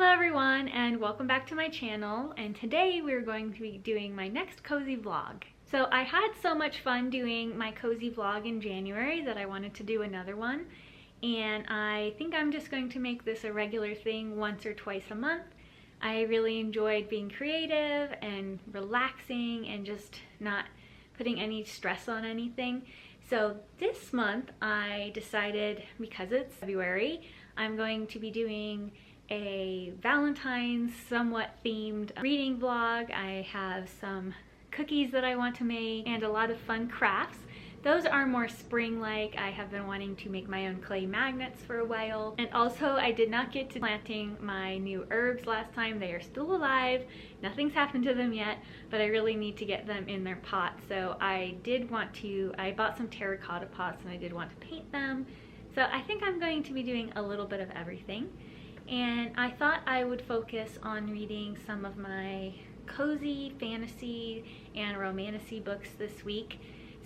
Hello everyone and welcome back to my channel, and today we're going to be doing my next cozy vlog. So I had so much fun doing my cozy vlog in January that I wanted to do another one, and I think I'm just going to make this a regular thing once or twice a month. I really enjoyed being creative and relaxing and just not putting any stress on anything. So this month I decided, because it's February, I'm going to be doing a Valentine's somewhat themed reading vlog. I have some cookies that I want to make and a lot of fun crafts. Those are more spring-like. I have been wanting to make my own clay magnets for a while. And also I did not get to planting my new herbs last time. They are still alive. Nothing's happened to them yet, but I really need to get them in their pots. So I bought some terracotta pots and I did want to paint them. So I think I'm going to be doing a little bit of everything. And I thought I would focus on reading some of my cozy, fantasy, and romantasy books this week.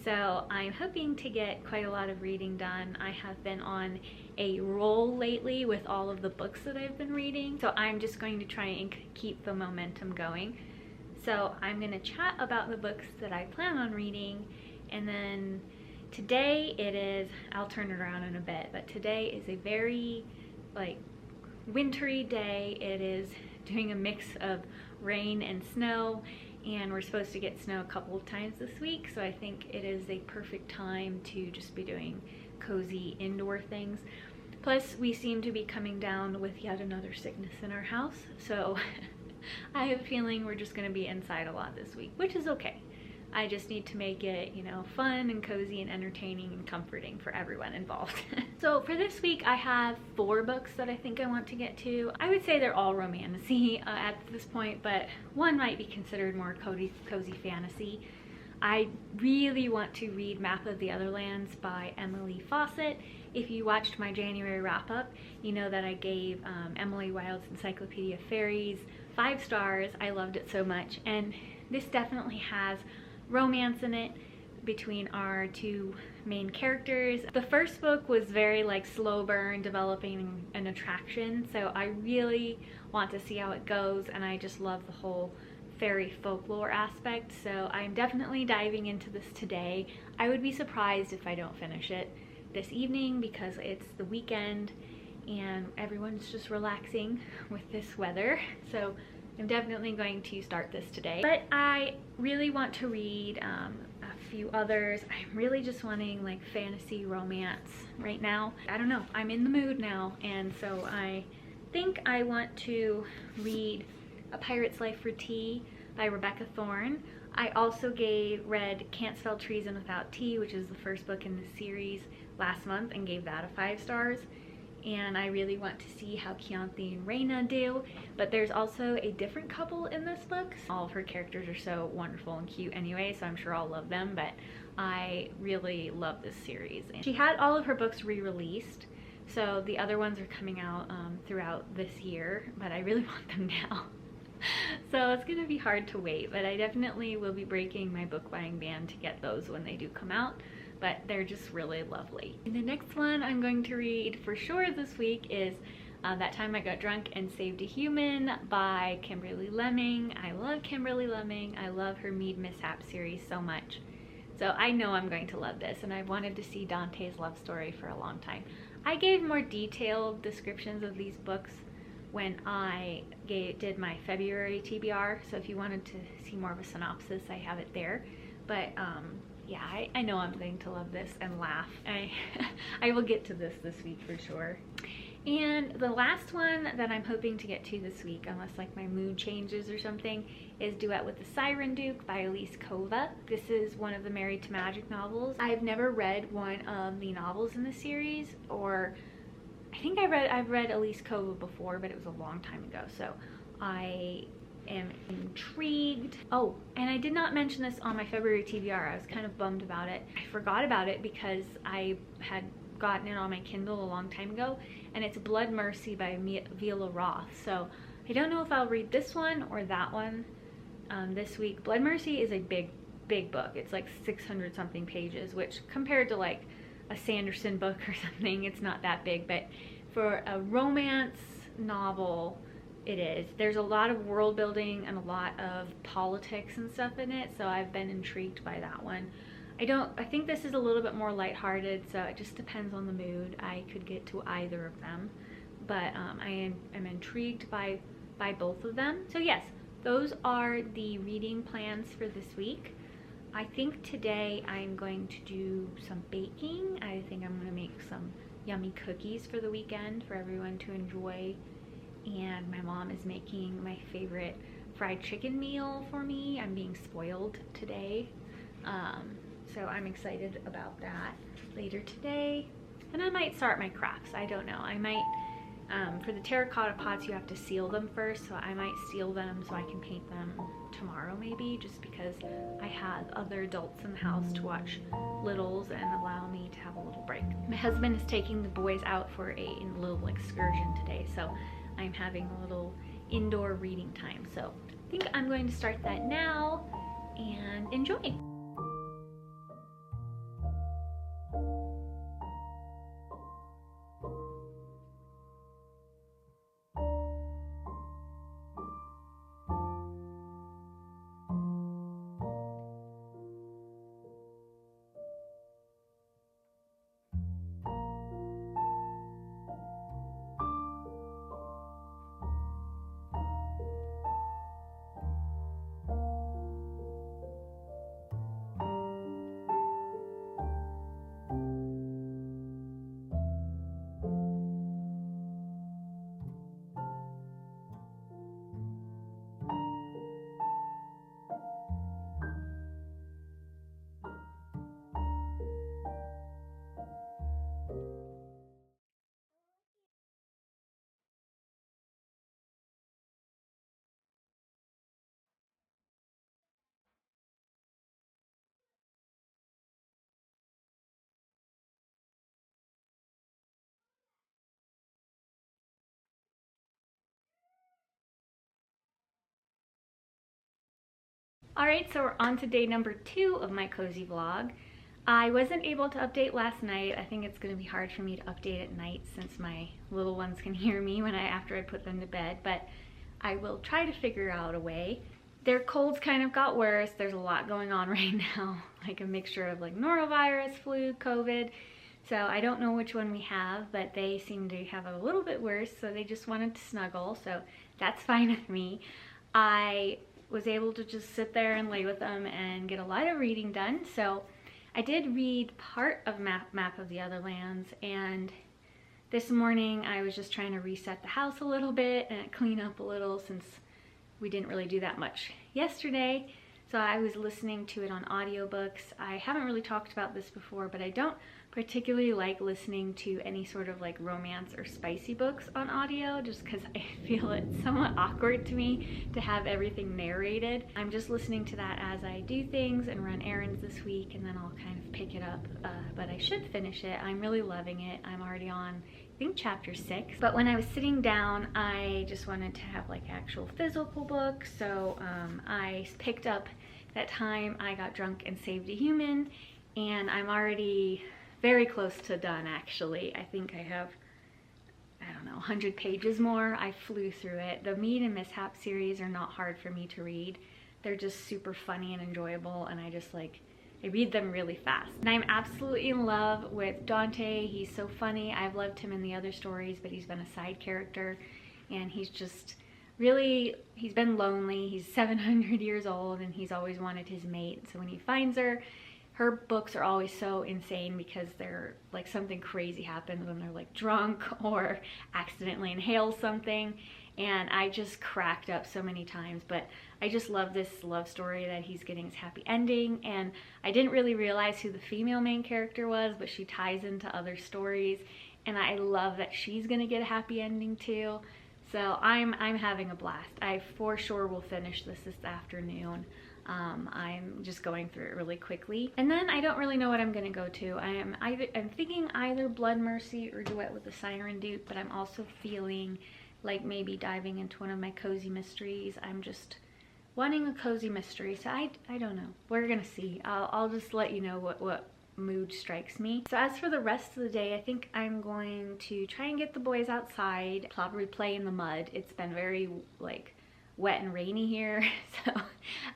So I'm hoping to get quite a lot of reading done. I have been on a roll lately with all of the books that I've been reading. So I'm just going to try and keep the momentum going. So I'm going to chat about the books that I plan on reading, and then today I'll turn it around in a bit, but today is a very wintry day. It is doing a mix of rain and snow, and we're supposed to get snow a couple of times this week, so I think it is a perfect time to just be doing cozy indoor things. Plus we seem to be coming down with yet another sickness in our house, so I have a feeling we're just going to be inside a lot this week, which is okay. I just need to make it, fun and cozy and entertaining and comforting for everyone involved. So for this week, I have 4 books that I think I want to get to. I would say they're all romantasy at this point, but one might be considered more cozy fantasy. I really want to read Map of the Otherlands by Emily Fawcett. If you watched my January wrap-up, you know that I gave Emily Wilde's Encyclopedia of Fairies 5 stars. I loved it so much, and this definitely has romance in it between our 2 main characters. The first book was very slow burn, developing an attraction, so I really want to see how it goes, and I just love the whole fairy folklore aspect, so I'm definitely diving into this today. I would be surprised if I don't finish it this evening because it's the weekend and everyone's just relaxing with this weather, so I'm definitely going to start this today. But I really want to read a few others. I'm really just wanting fantasy romance right now. I don't know, I'm in the mood now, and so I think I want to read A Pirate's Life for Tea by Rebecca Thorne. I also read Can't Spell Treason Without Tea, which is the first book in the series, last month, and gave that a 5 stars. And I really want to see how Chianti and Reina do, but there's also a different couple in this book. All of her characters are so wonderful and cute anyway, so I'm sure I'll love them, but I really love this series. And she had all of her books re-released, so the other ones are coming out throughout this year, but I really want them now. So it's gonna be hard to wait, but I definitely will be breaking my book buying ban to get those when they do come out. But they're just really lovely. And the next one I'm going to read for sure this week is That Time I Got Drunk and Saved a Human by Kimberly Lemming. I love Kimberly Lemming. I love her Mead Mishap series so much. So I know I'm going to love this, and I've wanted to see Dante's love story for a long time. I gave more detailed descriptions of these books when I did my February TBR, so if you wanted to see more of a synopsis, I have it there. But yeah, I know I'm going to love this and laugh. I will get to this week for sure. And the last one that I'm hoping to get to this week, unless my mood changes or something, is Duet with the Siren Duke by Elise Kova. This is one of the Married to Magic novels. I've never read one of the novels in the series, or I think I've read Elise Kova before, but it was a long time ago, so I am intrigued. Oh, and I did not mention this on my February TBR. I was kind of bummed about it. I forgot about it because I had gotten it on my Kindle a long time ago, and it's Blood Mercy by Viola Roth. So I don't know if I'll read this one or that one this week. Blood Mercy is a big book. It's 600 something pages, which compared to a Sanderson book or something, it's not that big, but for a romance novel, It is. There's a lot of world building and a lot of politics and stuff in it, so I've been intrigued by that one. I think this is a little bit more lighthearted, so it just depends on the mood. I could get to either of them, but I am intrigued by both of them. So yes, those are the reading plans for this week. I think today I'm going to do some baking. I think I'm going to make some yummy cookies for the weekend for everyone to enjoy. And my mom is making my favorite fried chicken meal for me. I'm being spoiled today. So I'm excited about that later today. And I might start my crafts. I don't know. I might, for the terracotta pots, you have to seal them first. So I might seal them so I can paint them tomorrow maybe, just because I have other adults in the house to watch littles and allow me to have a little break. My husband is taking the boys out for a little excursion today. So I'm having a little indoor reading time. So I think I'm going to start that now and enjoy. Alright, so we're on to day number 2 of my cozy vlog. I wasn't able to update last night. I think it's going to be hard for me to update at night since my little ones can hear me after I put them to bed, but I will try to figure out a way. Their colds kind of got worse. There's a lot going on right now, like a mixture of like norovirus, flu, COVID. So I don't know which one we have, but they seem to have a little bit worse, so they just wanted to snuggle, so that's fine with me. I was able to just sit there and lay with them and get a lot of reading done. So I did read part of Map of the Other Lands, and this morning I was just trying to reset the house a little bit and clean up a little since we didn't really do that much yesterday. So I was listening to it on audiobooks. I haven't really talked about this before, but I don't particularly like listening to any sort of like romance or spicy books on audio, just because I feel it's somewhat awkward to me to have everything narrated. I'm just listening to that as I do things and run errands this week, and then I'll kind of pick it up, but I should finish it. I'm really loving it. I'm already on, I think, chapter 6. But when I was sitting down, I just wanted to have like actual physical books, so I picked up That Time I Got Drunk and Saved a Human, and I'm already very close to done, actually. I think I have, I don't know, 100 pages more. I flew through it. The Mead and Mishap series are not hard for me to read. They're just super funny and enjoyable, and I read them really fast. And I'm absolutely in love with Dante. He's so funny. I've loved him in the other stories, but he's been a side character, and he's just really, he's been lonely. He's 700 years old, and he's always wanted his mate. So when he finds her, her books are always so insane because they're like something crazy happens when they're like drunk or accidentally inhale something, and I just cracked up so many times. But I just love this love story that he's getting his happy ending, and I didn't really realize who the female main character was, but she ties into other stories, and I love that she's gonna get a happy ending too. So I'm having a blast. I for sure will finish this afternoon. I'm just going through it really quickly. And then I don't really know what I'm gonna go to. I'm thinking either Blood Mercy or Duet with the Siren Duke, but I'm also feeling like maybe diving into one of my cozy mysteries. I'm just wanting a cozy mystery, so I don't know. We're gonna see. I'll just let you know mood strikes me. So as for the rest of the day, I think I'm going to try and get the boys outside, probably play in the mud. It's been very like wet and rainy here, so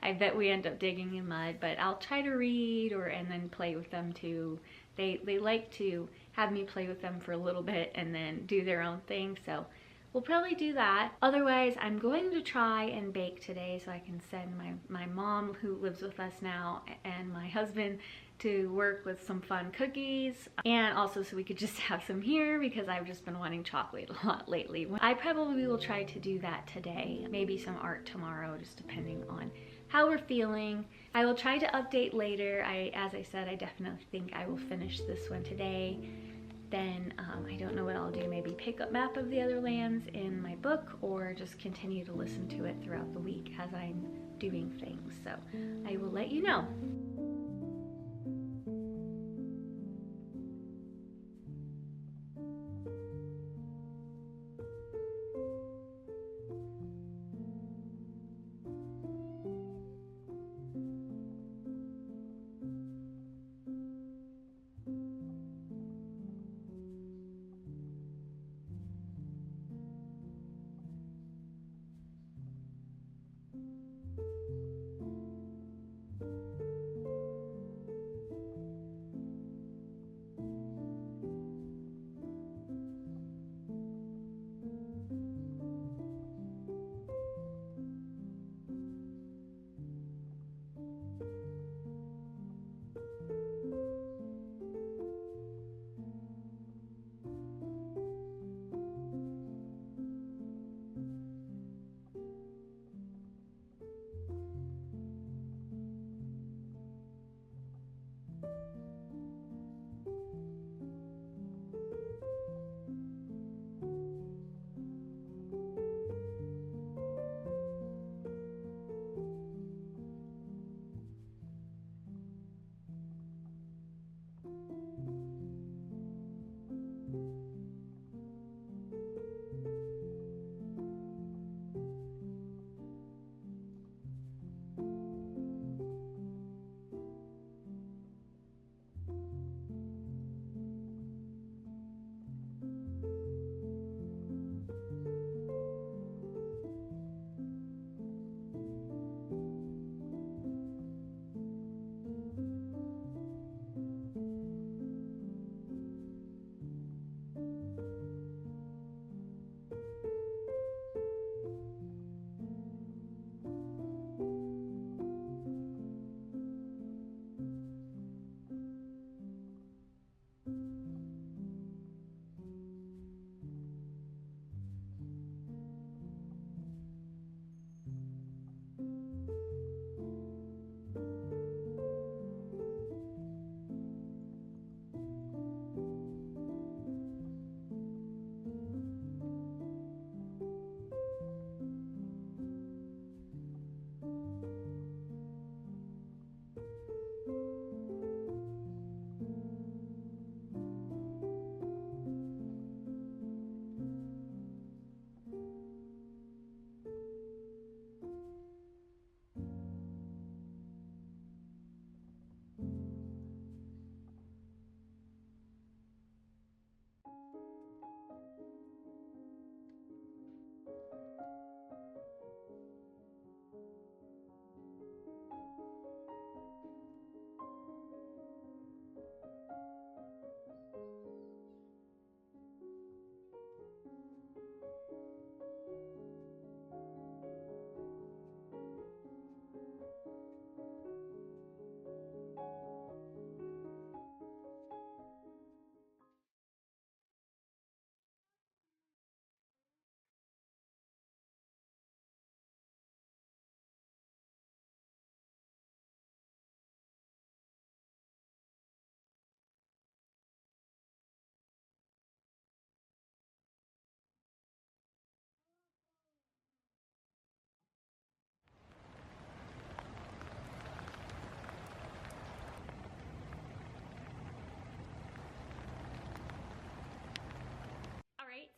I bet we end up digging in mud, but I'll try to read and then play with them too. They like to have me play with them for a little bit and then do their own thing, so we'll probably do that. Otherwise, I'm going to try and bake today so I can send my mom, who lives with us now, and my husband to work with some fun cookies, and also so we could just have some here because I've just been wanting chocolate a lot lately. I probably will try to do that today, maybe some art tomorrow, just depending on how we're feeling. I will try to update later. As I said, I definitely think I will finish this one today. Then I don't know what I'll do, maybe pick up Map of the Other Lands in my book or just continue to listen to it throughout the week as I'm doing things. So I will let you know.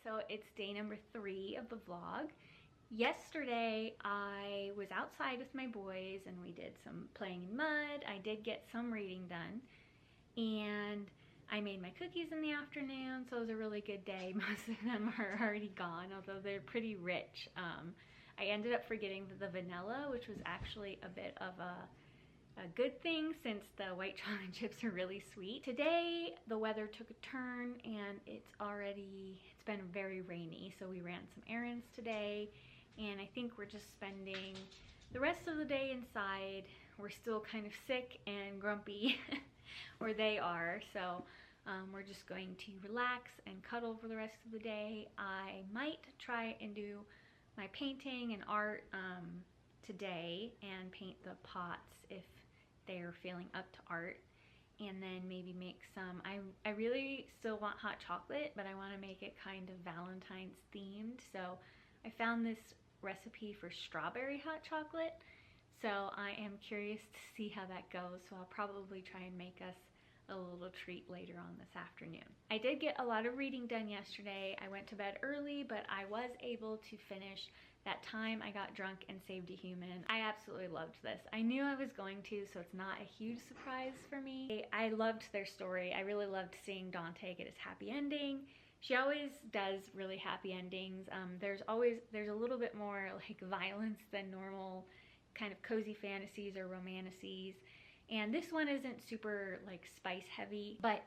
So it's day number 3 of the vlog. Yesterday I was outside with my boys and we did some playing in mud. I did get some reading done. and I made my cookies in the afternoon, so it was a really good day. Most of them are already gone, although they're pretty rich. I ended up forgetting the vanilla, which was actually a bit of a good thing since the white chocolate chips are really sweet. Today, the weather took a turn and it's been very rainy, so we ran some errands today, and I think we're just spending the rest of the day inside. We're still kind of sick and grumpy, or they are, so we're just going to relax and cuddle for the rest of the day. I might try and do my painting and art today and paint the pots if they're feeling up to art, and then maybe make some, I really still want hot chocolate, but I want to make it kind of Valentine's themed. So I found this recipe for strawberry hot chocolate, so I am curious to see how that goes. So I'll probably try and make us a little treat later on this afternoon. I did get a lot of reading done yesterday. I went to bed early, but I was able to finish That Time I Got Drunk and Saved a Human. I absolutely loved this. I knew I was going to, so it's not a huge surprise for me. I loved their story. I really loved seeing Dante get his happy ending. She always does really happy endings. There's a little bit more like violence than normal kind of cozy fantasies or romantasies. And this one isn't super like spice heavy, but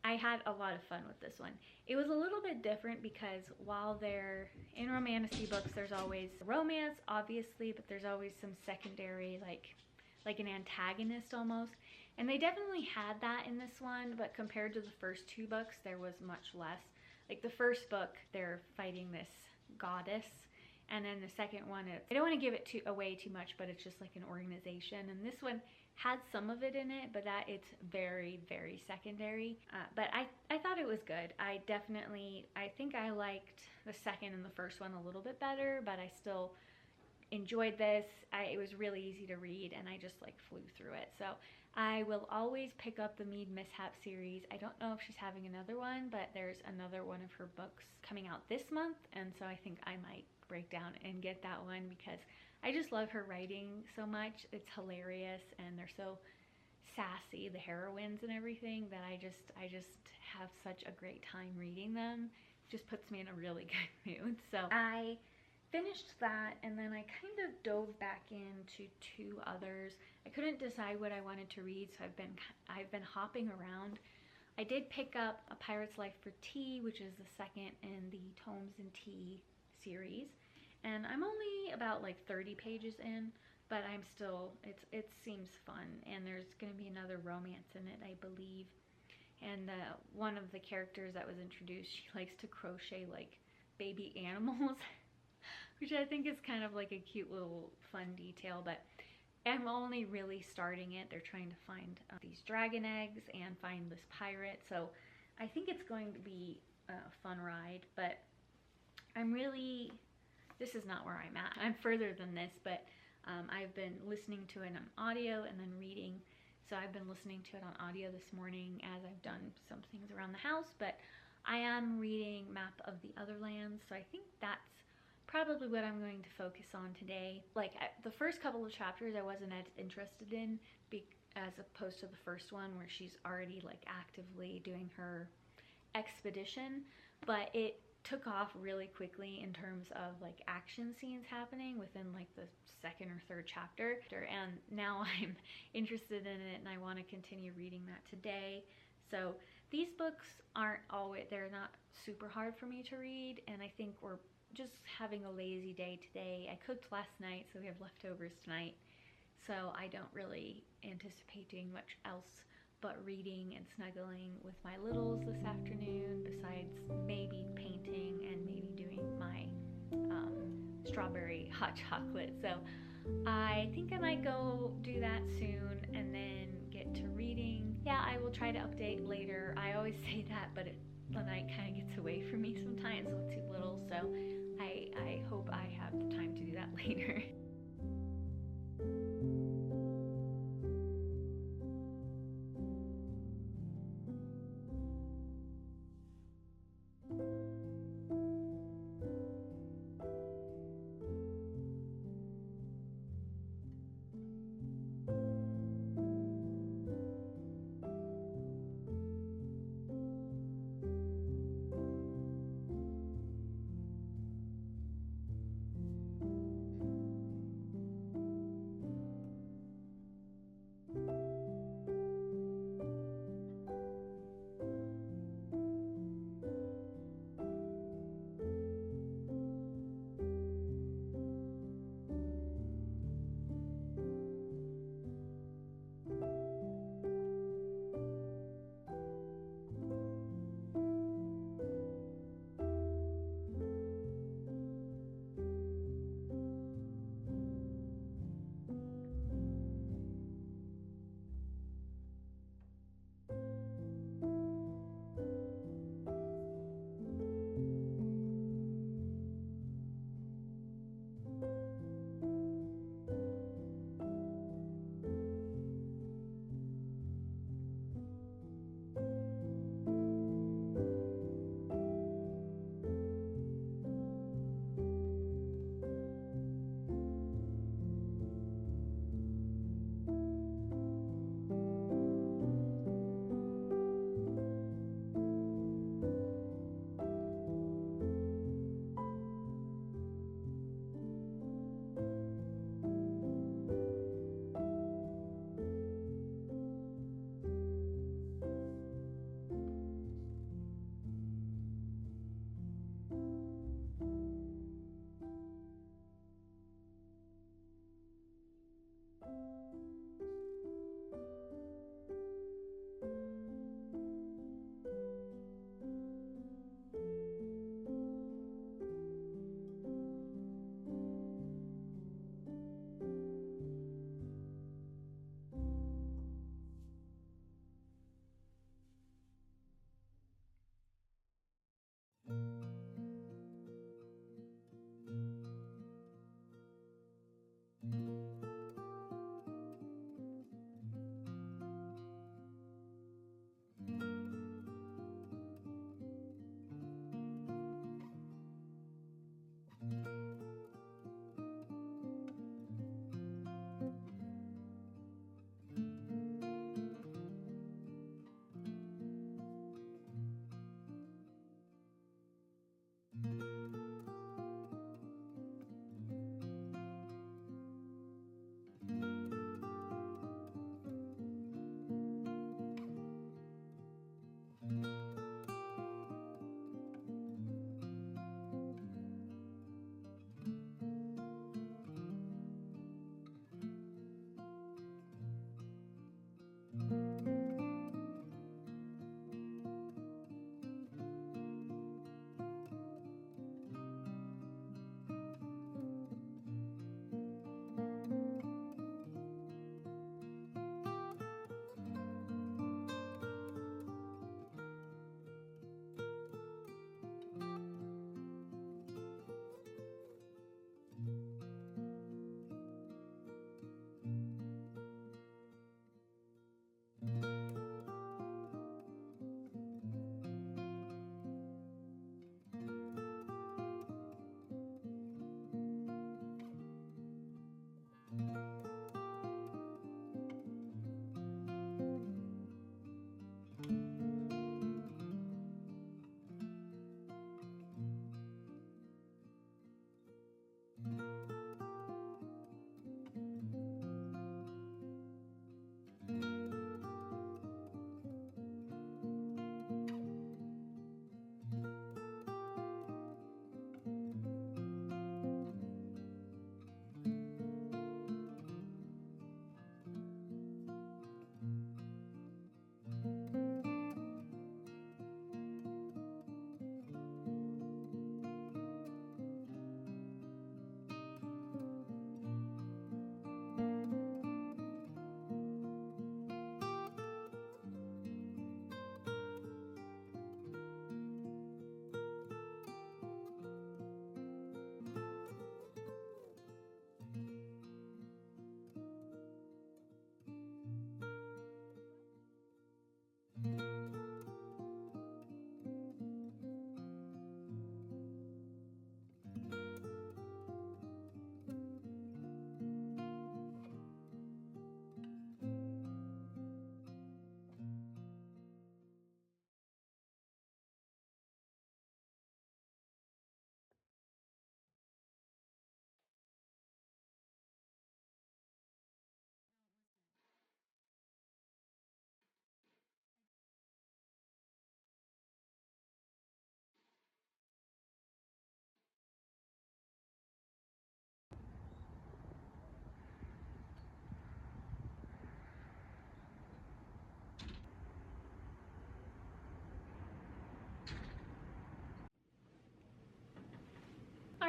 I had a lot of fun with this one. It was a little bit different because while they're in romantasy books, there's always romance, obviously, but there's always some secondary, like an antagonist almost. And they definitely had that in this one, but compared to the first two books, there was much less. Like the first book, they're fighting this goddess, and then the second one, I don't want to give it away too much, but it's just like an organization. And this one had some of it in it, but it's very, very secondary. But I thought it was good. I think I liked the second and the first one a little bit better, but I still enjoyed this. It was really easy to read, and I just like flew through it. So I will always pick up the Mead Mishap series. I don't know if she's having another one, but there's another one of her books coming out this month, and so I think I might break down and get that one because I just love her writing so much. It's hilarious, and they're so sassy, the heroines and everything, that I just have such a great time reading them. It just puts me in a really good mood. So I finished that, and then I kind of dove back into two others. I couldn't decide what I wanted to read, so I've been hopping around. I did pick up A Pirate's Life for Tea, which is the second in the Tomes and Tea series, and I'm only about like 30 pages in, but I'm still, it seems fun, and there's going to be another romance in it, I believe. And one of the characters that was introduced, she likes to crochet like baby animals, which I think is kind of like a cute little fun detail. But I'm only really starting it. They're trying to find these dragon eggs and find this pirate, so I think it's going to be a fun ride. But this is not where I'm at. I'm further than this, but I've been listening to it on audio and then reading. So I've been listening to it on audio this morning as I've done some things around the house, but I am reading Map of the Other Lands, so I think that's probably what I'm going to focus on today. Like the first couple of chapters I wasn't as interested in, as opposed to the first one where she's already like actively doing her expedition, but it took off really quickly in terms of like action scenes happening within like the second or third chapter, and now I'm interested in it and I want to continue reading that today. So these books they're not super hard for me to read, and I think we're just having a lazy day today. I cooked last night, so we have leftovers tonight, so I don't really anticipate doing much else but reading and snuggling with my littles this afternoon, besides maybe painting and maybe doing my strawberry hot chocolate. So I think I might go do that soon and then get to reading. Yeah, I will try to update later. I always say that, but the night kind of gets away from me sometimes with two little, so I hope I have the time to do that later.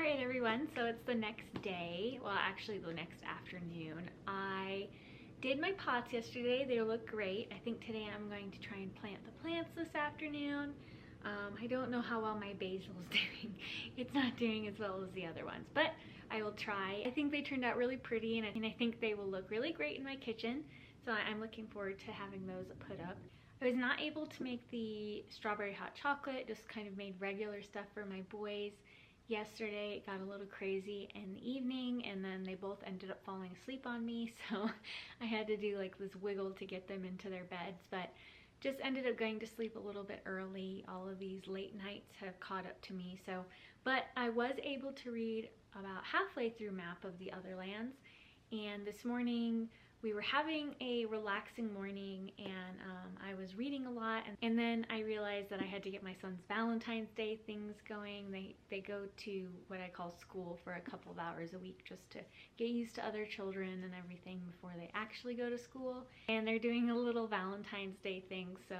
Alright everyone, so it's the next day, well actually the next afternoon. I did my pots yesterday, they look great. I think today I'm going to try and plant the plants this afternoon. I don't know how well my basil's doing. It's not doing as well as the other ones, but I will try. I think they turned out really pretty, and I think they will look really great in my kitchen. So I'm looking forward to having those put up. I was not able to make the strawberry hot chocolate, just kind of made regular stuff for my boys. Yesterday it got a little crazy in the evening, and then they both ended up falling asleep on me, so I had to do like this wiggle to get them into their beds, but just ended up going to sleep a little bit early. All of these late nights have caught up to me, so but I was able to read about halfway through Map of the Other Lands, and this morning we were having a relaxing morning, and I was reading a lot, and then I realized that I had to get my son's Valentine's Day things going. They go to what I call school for a couple of hours a week just to get used to other children and everything before they actually go to school. And they're doing a little Valentine's Day thing, so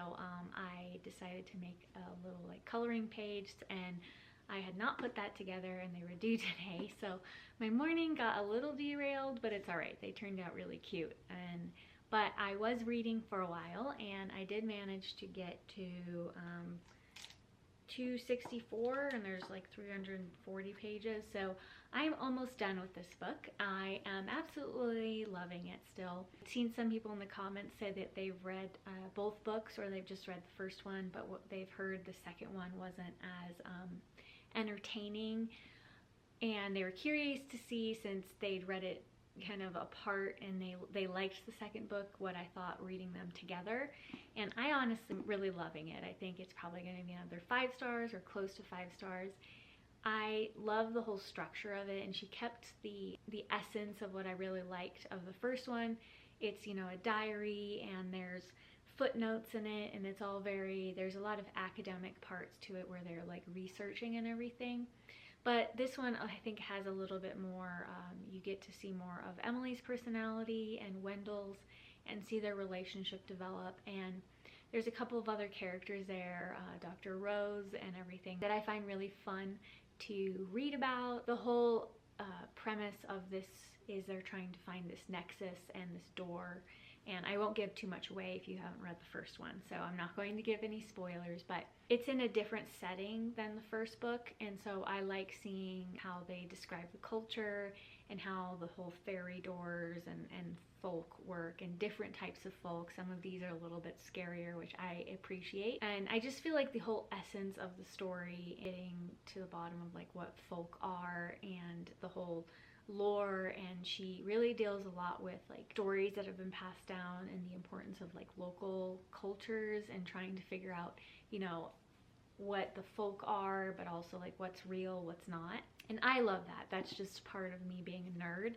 I decided to make a little like coloring page, and I had not put that together and they were due today, so my morning got a little derailed, but it's alright. They turned out really cute. But I was reading for a while, and I did manage to get to 264, and there's like 340 pages, so I'm almost done with this book. I am absolutely loving it still. I've seen some people in the comments say that they've read both books, or they've just read the first one, but what they've heard the second one wasn't as entertaining, and they were curious to see, since they'd read it kind of apart and they liked the second book, what I thought reading them together. And I honestly am really loving it. I think it's probably going to be another 5 stars or close to 5 stars. I love the whole structure of it, and she kept the essence of what I really liked of the first one. It's, you know, a diary, and there's footnotes in it, and it's all there's a lot of academic parts to it where they're like researching and everything. But this one I think has a little bit more, you get to see more of Emily's personality and Wendell's, and see their relationship develop. And there's a couple of other characters there, Dr. Rose and everything, that I find really fun to read about. The whole premise of this is they're trying to find this nexus and this door, and I won't give too much away if you haven't read the first one, so I'm not going to give any spoilers, but it's in a different setting than the first book, and so I like seeing how they describe the culture and how the whole fairy doors and folk work, and different types of folk. Some of these are a little bit scarier, which I appreciate, and I just feel like the whole essence of the story, getting to the bottom of like what folk are and the whole lore, and she really deals a lot with like stories that have been passed down and the importance of like local cultures, and trying to figure out, you know, what the folk are, but also like what's real, what's not. And I love that. That's just part of me being a nerd.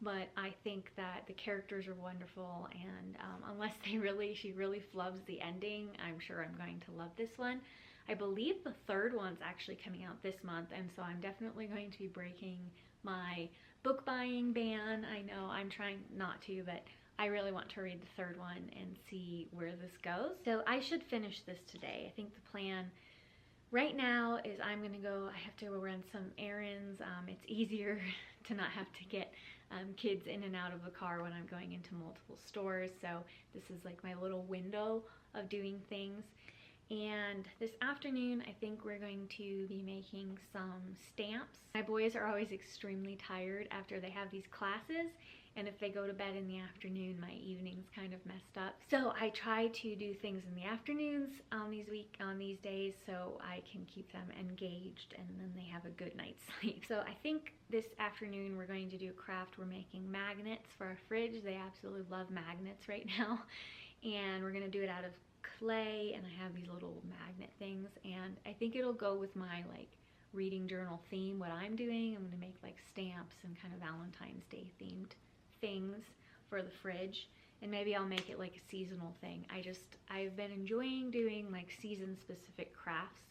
But I think that the characters are wonderful, and unless she really flubs the ending, I'm sure I'm going to love this one. I believe the third one's actually coming out this month, and so I'm definitely going to be breaking my book buying ban. I know I'm trying not to, but I really want to read the third one and see where this goes. So I should finish this today. I think the plan right now is I have to go run some errands. It's easier to not have to get kids in and out of the car when I'm going into multiple stores. So this is like my little window of doing things. And this afternoon, I think we're going to be making some stamps. My boys are always extremely tired after they have these classes, and if they go to bed in the afternoon, my evening's kind of messed up. So I try to do things in the afternoons on these days, so I can keep them engaged, and then they have a good night's sleep. So I think this afternoon we're going to do a craft. We're making magnets for our fridge. They absolutely love magnets right now, and we're gonna do it out of clay, and I have these little magnet things, and I think it'll go with my like reading journal theme. What I'm doing, I'm gonna make like stamps and kind of Valentine's Day themed things for the fridge, and maybe I'll make it like a seasonal thing. I've been enjoying doing like season specific crafts,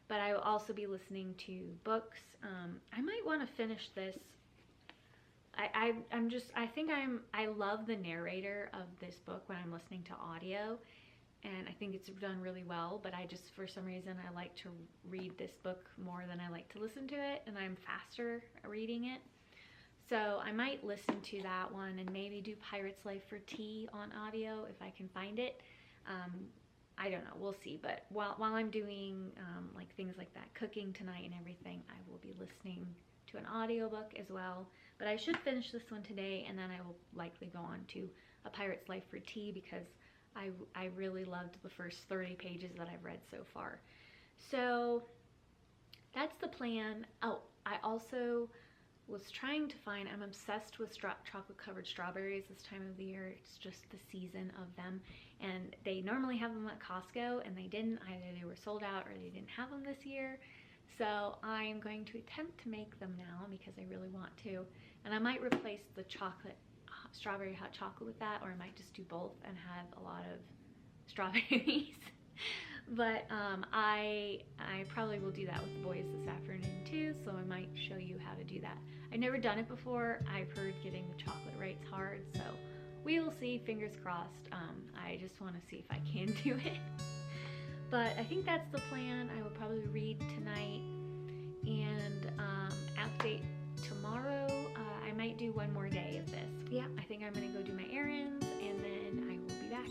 but I will also be listening to books. I might want to finish this. I love the narrator of this book when I'm listening to audio. and I think it's done really well, but I just, for some reason, I like to read this book more than I like to listen to it, and I'm faster at reading it. So I might listen to that one and maybe do Pirate's Life for Tea on audio if I can find it. I don't know, we'll see. But while I'm doing like things like that, cooking tonight and everything, I will be listening to an audiobook as well. But I should finish this one today, and then I will likely go on to A Pirate's Life for Tea, because I really loved the first 30 pages that I've read so far. So that's the plan. Oh, I also was trying to find, I'm obsessed with chocolate covered strawberries this time of the year. It's just the season of them, and they normally have them at Costco, and they didn't. Either they were sold out or they didn't have them this year. So I'm going to attempt to make them now because I really want to, and I might replace the strawberry hot chocolate with that, or I might just do both and have a lot of strawberries. But I probably will do that with the boys this afternoon too, so I might show you how to do that. I've never done it before. I've heard getting the chocolate rates hard, so we will see, fingers crossed. I just want to see if I can do it. But I think that's the plan. I will probably read tonight and update tomorrow. I might do one more day of this. Yeah, I think I'm gonna go do my errands, and then I will be back.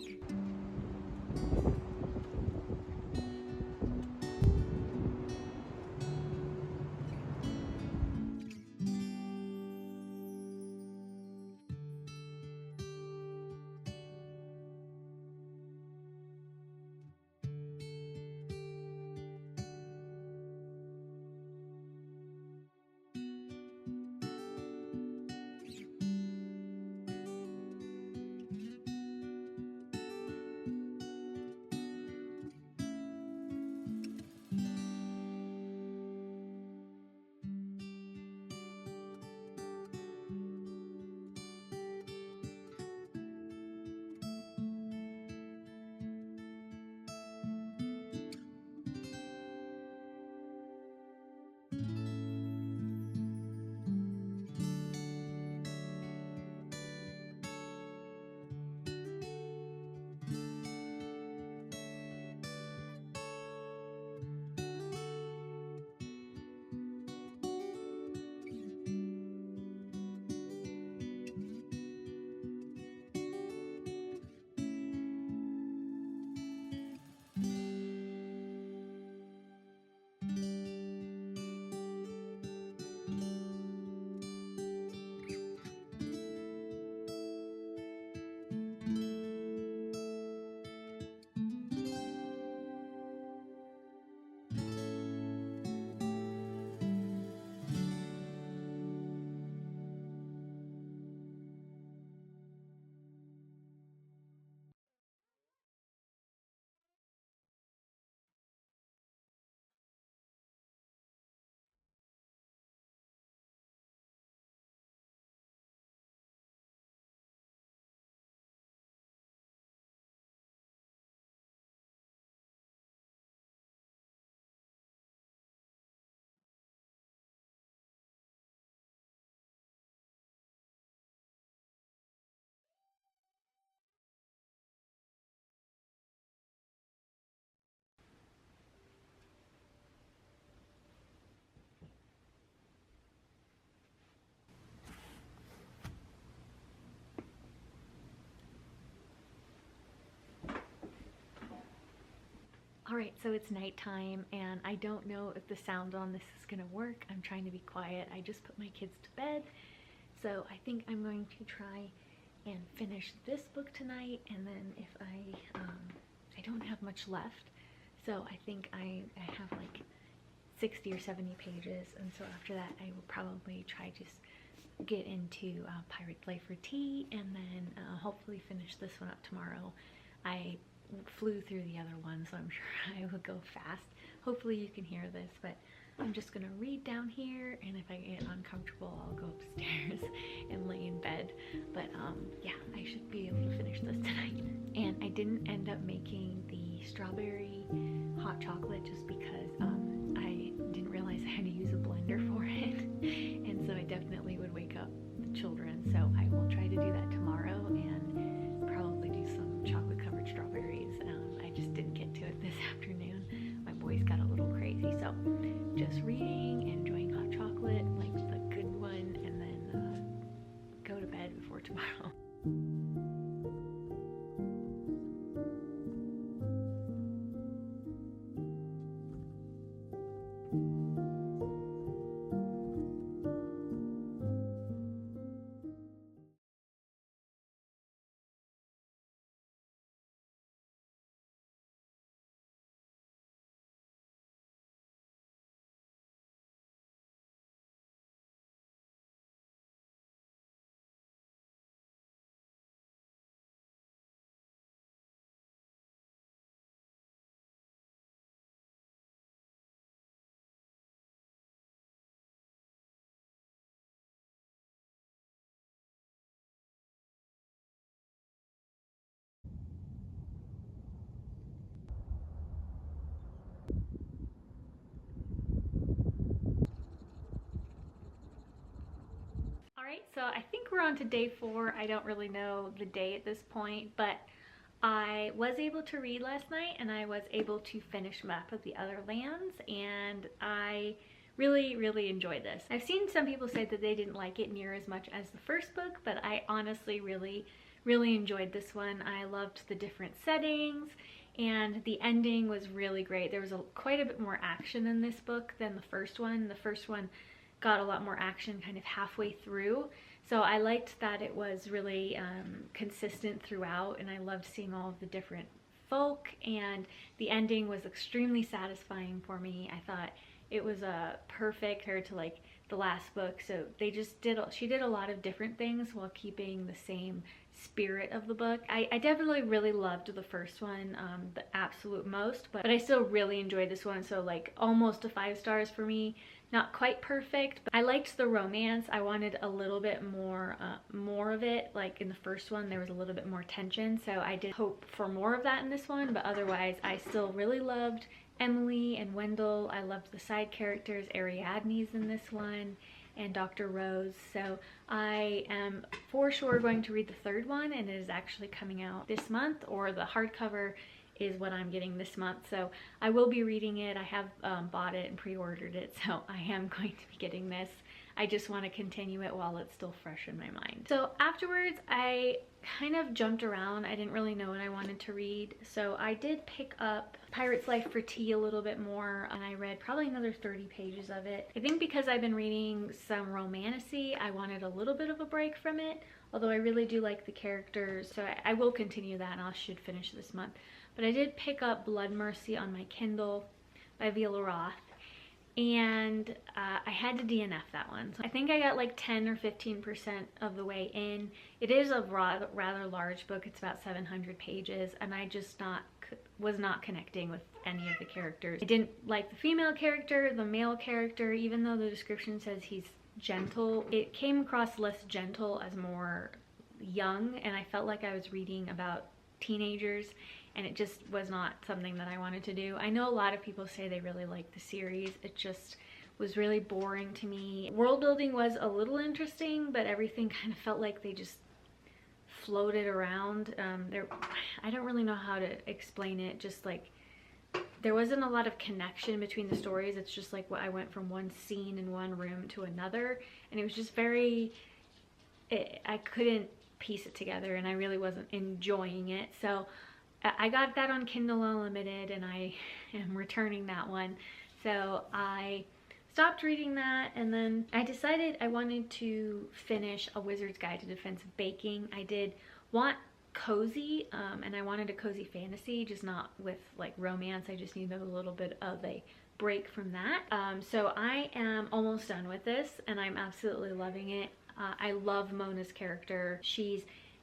Alright, so it's nighttime, and I don't know if the sound on this is gonna work. I'm trying to be quiet. I just put my kids to bed, so I think I'm going to try and finish this book tonight, and then if I don't have much left, so I think I have like 60 or 70 pages, and so after that I will probably try to just get into Pirate's Life for Tea, and then hopefully finish this one up tomorrow. I flew through the other one, so I'm sure I will go fast. Hopefully you can hear this, but I'm just gonna read down here, and if I get uncomfortable I'll go upstairs and lay in bed. But yeah, I should be able to finish this tonight. And I didn't end up making the strawberry hot chocolate just because I didn't realize I had to use a blender for it, and so I definitely would wake up the children, so I will try to do that tomorrow and probably do some chocolate covered strawberries. I just reading, enjoying hot chocolate, like the good one, and then go to bed before tomorrow. Alright, so I think we're on to day 4. I don't really know the day at this point, but I was able to read last night and I was able to finish Map of the Other Lands, and I really enjoyed this. I've seen some people say that they didn't like it near as much as the first book, but I honestly really enjoyed this one. I loved the different settings, and the ending was really great. There was quite a bit more action in this book than the first one. The first one got a lot more action kind of halfway through, so I liked that it was really consistent throughout, and I loved seeing all of the different folk, and the ending was extremely satisfying for me. I thought it was perfect compared to like the last book. So they just she did a lot of different things while keeping the same spirit of the book. I definitely really loved the first one the absolute most, but I still really enjoyed this one, so like almost a 5 stars for me. Not quite perfect, but I liked the romance. I wanted a little bit more of it. Like in the first one there was a little bit more tension, so I did hope for more of that in this one, but otherwise I still really loved Emily and Wendell. I loved the side characters. Ariadne's in this one, and Dr. Rose. So I am for sure going to read the third one, and it is actually coming out this month, or the hardcover is what I'm getting this month. So I will be reading it. I have bought it and pre-ordered it, so I am going to be getting this. I just want to continue it while it's still fresh in my mind. So afterwards, I kind of jumped around. I didn't really know what I wanted to read. So I did pick up Pirate's Life for Tea a little bit more, and I read probably another 30 pages of it. I think because I've been reading some romantasy, I wanted a little bit of a break from it, although I really do like the characters. So I will continue that, and I should finish this month. But I did pick up Blood Mercy on my Kindle by Viola Roth, and I had to DNF that one. So I think I got like 10 or 15% of the way in. It is a rather large book. It's about 700 pages, and I just was not connecting with any of the characters. I didn't like the female character, the male character, even though the description says he's gentle. It came across less gentle as more young, and I felt like I was reading about teenagers, and it just was not something that I wanted to do. I know a lot of people say they really like the series. It just was really boring to me. World building was a little interesting, but everything kind of felt like they just floated around. I don't really know how to explain it. Just like there wasn't a lot of connection between the stories. It's just like I went from one scene in one room to another, and it was just very, I couldn't piece it together, and I really wasn't enjoying it. So I got that on Kindle Unlimited, and I am returning that one. So I stopped reading that, and then I decided I wanted to finish A Wizard's Guide to Defensive Baking. I did want cozy, and I wanted a cozy fantasy, just not with like romance. I just needed a little bit of a break from that. So I am almost done with this, and I'm absolutely loving it. I love Mona's character. She's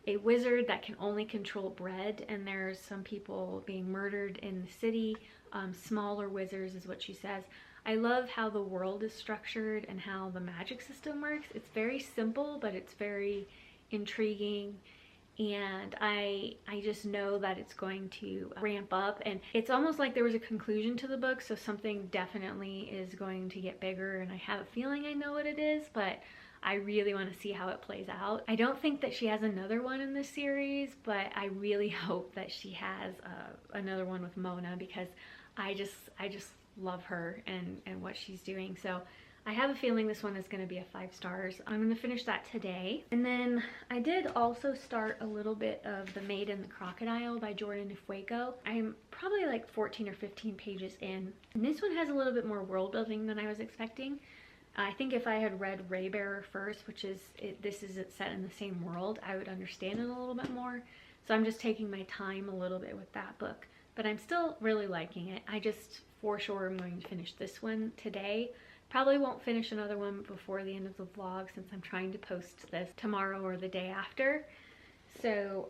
a wizard that can only control bread, and there's some people being murdered in the city. Smaller wizards is what she says. I love how the world is structured and how the magic system works. It's very simple, but it's very intriguing, and I just know that it's going to ramp up, and it's almost like there was a conclusion to the book, so something definitely is going to get bigger, and I have a feeling I know what it is, but I really want to see how it plays out. I don't think that she has another one in this series, but I really hope that she has another one with Mona, because I just love her and what she's doing. So I have a feeling this one is going to be a 5 stars. I'm going to finish that today. And then I did also start a little bit of The Maid and the Crocodile by Jordan Ifueko. I'm probably like 14 or 15 pages in. And this one has a little bit more world building than I was expecting. I think if I had read Raybearer first, which is, this is set in the same world, I would understand it a little bit more. So I'm just taking my time a little bit with that book. But I'm still really liking it. I just for sure am going to finish this one today. Probably won't finish another one before the end of the vlog since I'm trying to post this tomorrow or the day after. So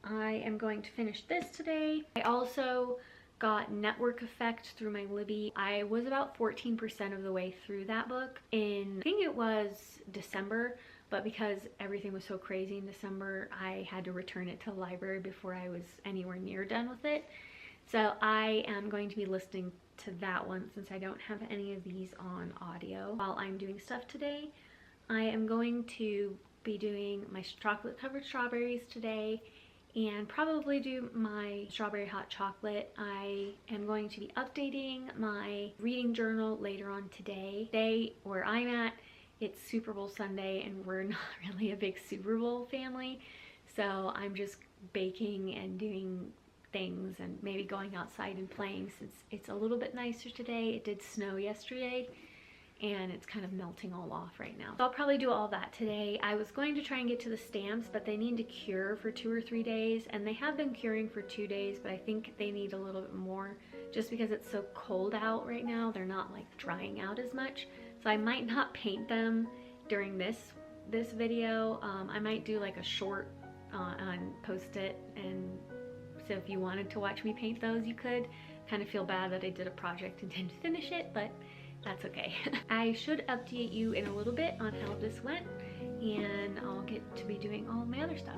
I am going to finish this today. I also got Network Effect through my Libby. I was about 14% of the way through that book in, I think it was December, but because everything was so crazy in December, I had to return it to the library before I was anywhere near done with it. So I am going to be listening to that one since I don't have any of these on audio while I'm doing stuff today. I am going to be doing my chocolate covered strawberries today and probably do my strawberry hot chocolate. I am going to be updating my reading journal later on today. Today, where I'm at, it's Super Bowl Sunday and we're not really a big Super Bowl family. So I'm just baking and doing things and maybe going outside and playing since it's a little bit nicer today. It did snow yesterday and it's kind of melting all off right now. So I'll probably do all that today. I was going to try and get to the stamps, but they need to cure for 2 or 3 days, and they have been curing for 2 days, but I think they need a little bit more just because it's so cold out right now. They're not like drying out as much. So I might not paint them during this video. I might do like a short on Post-it, and so if you wanted to watch me paint those, you could. Kind of feel bad that I did a project and didn't finish it, but that's okay. I should update you in a little bit on how this went, and I'll get to be doing all my other stuff.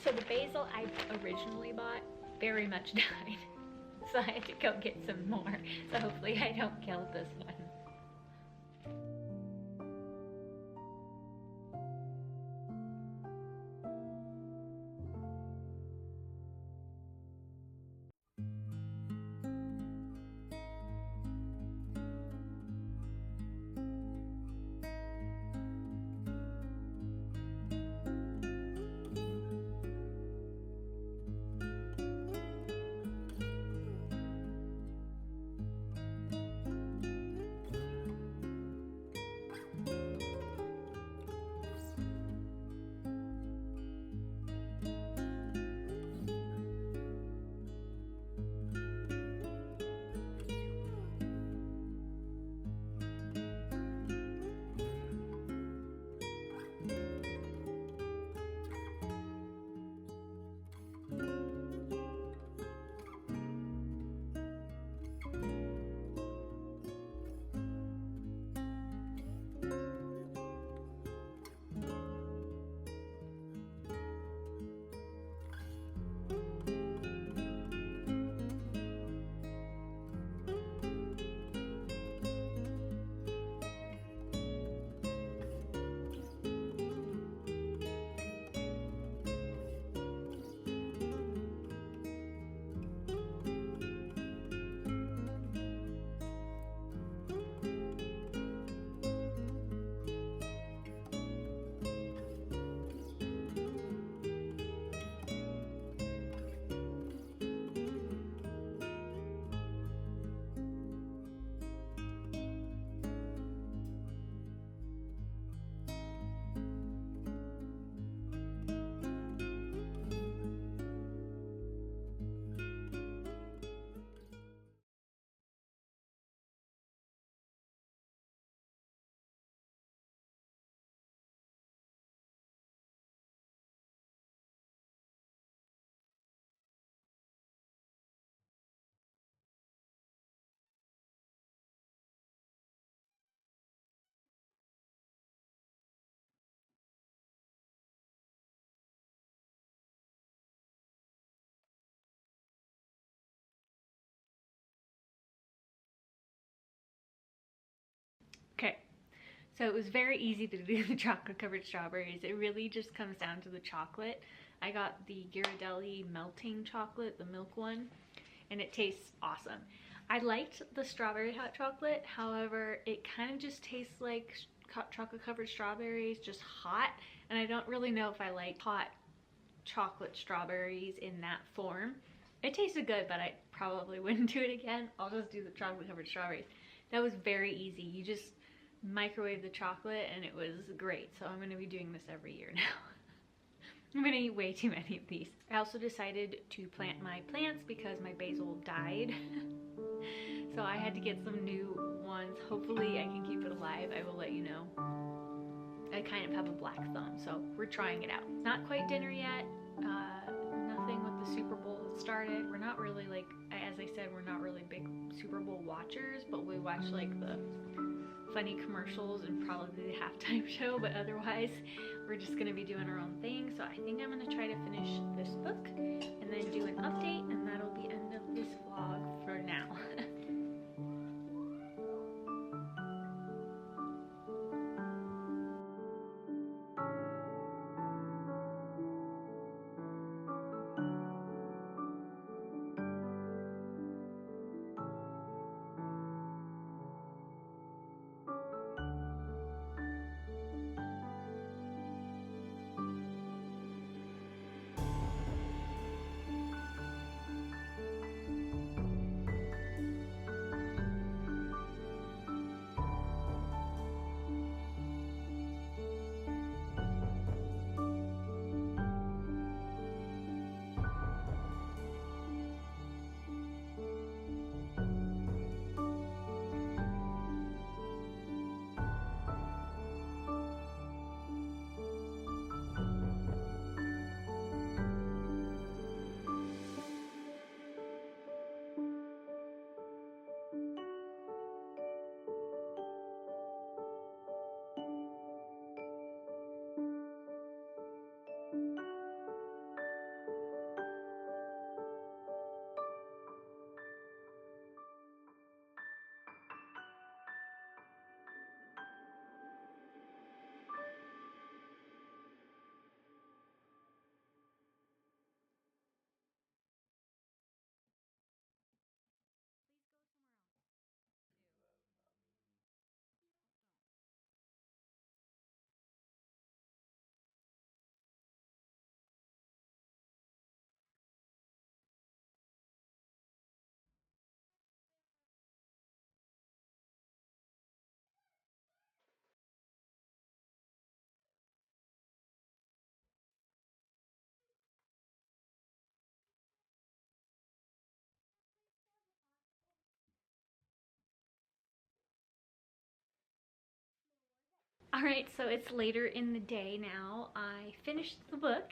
So the basil I originally bought very much died. So I had to go get some more. So hopefully I don't kill this one. Okay, so it was very easy to do the chocolate covered strawberries. It really just comes down to the chocolate. I got the Ghirardelli melting chocolate, the milk one, and it tastes awesome. I liked the strawberry hot chocolate, however, it kind of just tastes like chocolate covered strawberries, just hot, and I don't really know if I like hot chocolate strawberries in that form. It tasted good, but I probably wouldn't do it again. I'll just do the chocolate covered strawberries. That was very easy. You just microwave the chocolate and it was great. So I'm gonna be doing this every year now. I'm gonna eat way too many of these. I also decided to plant my plants because my basil died. So I had to get some new ones. Hopefully I can keep it alive. I will let you know. I kind of have a black thumb, so we're trying it out. Not quite dinner yet. Nothing with the Super Bowl has started. We're not really like, as I said, we're not really big Super Bowl watchers, but we watch like the funny commercials and probably the halftime show, but otherwise we're just gonna be doing our own thing. So I think I'm gonna try to finish this book and then do an update, and that'll be end of this vlog for now. Alright, so it's later in the day now. I finished the book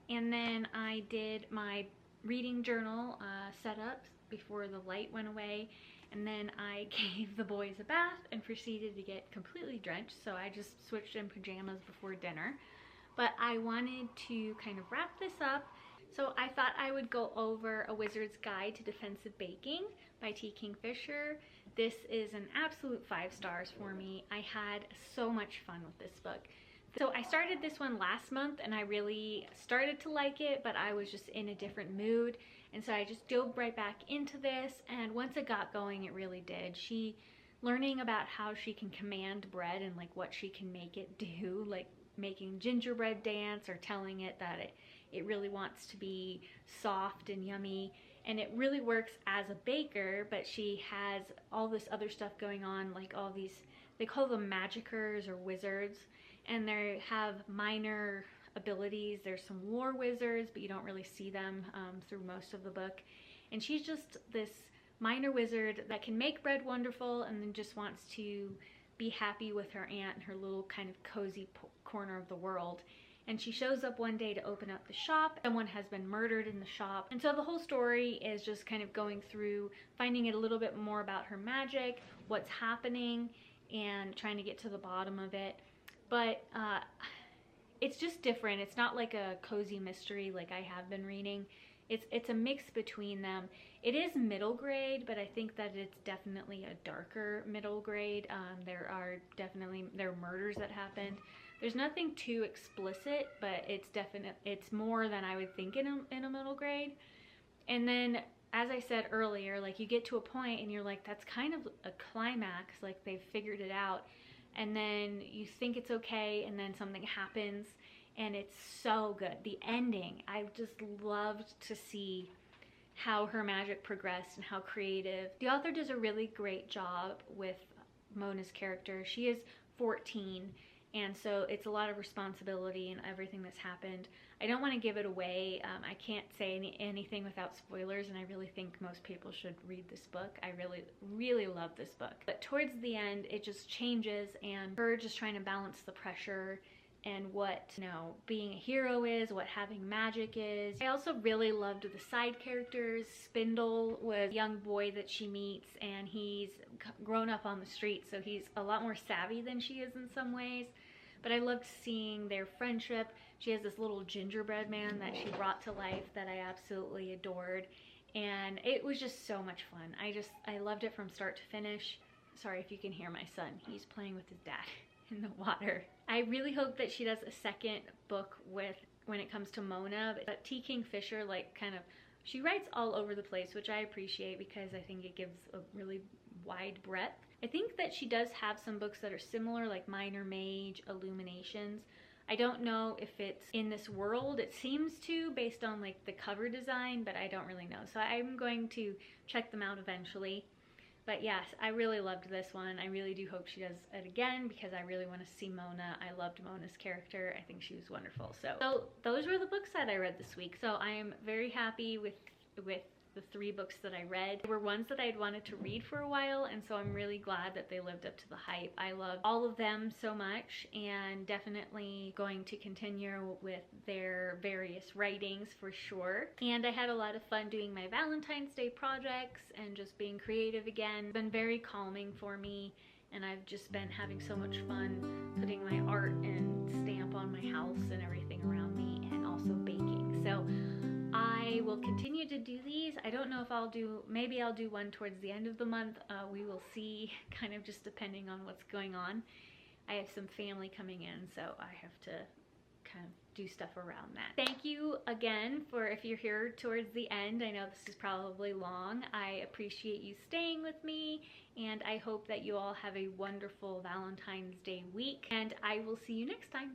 and then I did my reading journal setup before the light went away, and then I gave the boys a bath and proceeded to get completely drenched, so I just switched in pajamas before dinner. But I wanted to kind of wrap this up, so I thought I would go over A Wizard's Guide to Defensive Baking by T. Kingfisher. This is an absolute 5 stars for me. I had so much fun with this book. So I started this one last month and I really started to like it, but I was just in a different mood. And so I just dove right back into this, and once it got going, it really did. Learning about how she can command bread and like what she can make it do, like making gingerbread dance or telling it that it really wants to be soft and yummy, and it really works as a baker. But she has all this other stuff going on, like all these, they call them magicers or wizards, and they have minor abilities. There's some war wizards, but you don't really see them through most of the book, and she's just this minor wizard that can make bread wonderful and then just wants to be happy with her aunt and her little kind of cozy corner of the world. And she shows up one day to open up the shop. Someone has been murdered in the shop. And so the whole story is just kind of going through, finding out a little bit more about her magic, what's happening, and trying to get to the bottom of it. But it's just different. It's not like a cozy mystery like I have been reading. It's a mix between them. It is middle grade, but I think that it's definitely a darker middle grade. There are murders that happened. There's nothing too explicit, but it's more than I would think in a middle grade. And then, as I said earlier, like you get to a point and you're like, that's kind of a climax, like they've figured it out. And then you think it's okay, and then something happens, and it's so good. The ending, I just loved to see how her magic progressed and how creative. The author does a really great job with Mona's character. She is 14, and so it's a lot of responsibility and everything that's happened. I don't want to give it away. I can't say anything without spoilers, and I really think most people should read this book. I really, really love this book. But towards the end, it just changes, and her just trying to balance the pressure and what, you know, being a hero is, what having magic is. I also really loved the side characters. Spindle was a young boy that she meets, and he's grown up on the street, so he's a lot more savvy than she is in some ways. But I loved seeing their friendship. She has this little gingerbread man that she brought to life that I absolutely adored, and it was just so much fun. I loved it from start to finish. Sorry if you can hear my son. He's playing with his dad in the water. I really hope that she does a second book when it comes to Mona. But T. Kingfisher, like, kind of, she writes all over the place, which I appreciate because I think it gives a really wide breadth. I think that she does have some books that are similar, like Minor Mage, Illuminations. I don't know if it's in this world. It seems to, based on like the cover design, but I don't really know. So I'm going to check them out eventually. But yes, I really loved this one. I really do hope she does it again because I really want to see Mona. I loved Mona's character. I think she was wonderful. So those were the books that I read this week. So I am very happy with the 3 books that I read. They were ones that I had wanted to read for a while, and so I'm really glad that they lived up to the hype. I love all of them so much, and definitely going to continue with their various writings for sure. And I had a lot of fun doing my Valentine's Day projects and just being creative again. It's been very calming for me, and I've just been having so much fun putting my art and stamp on my house and everything around me, and also baking. So I will continue to do these. I don't know if maybe I'll do one towards the end of the month. We will see, kind of just depending on what's going on. I have some family coming in, so I have to kind of do stuff around that. Thank you again for, if you're here towards the end. I know this is probably long. I appreciate you staying with me, and I hope that you all have a wonderful Valentine's Day week, and I will see you next time.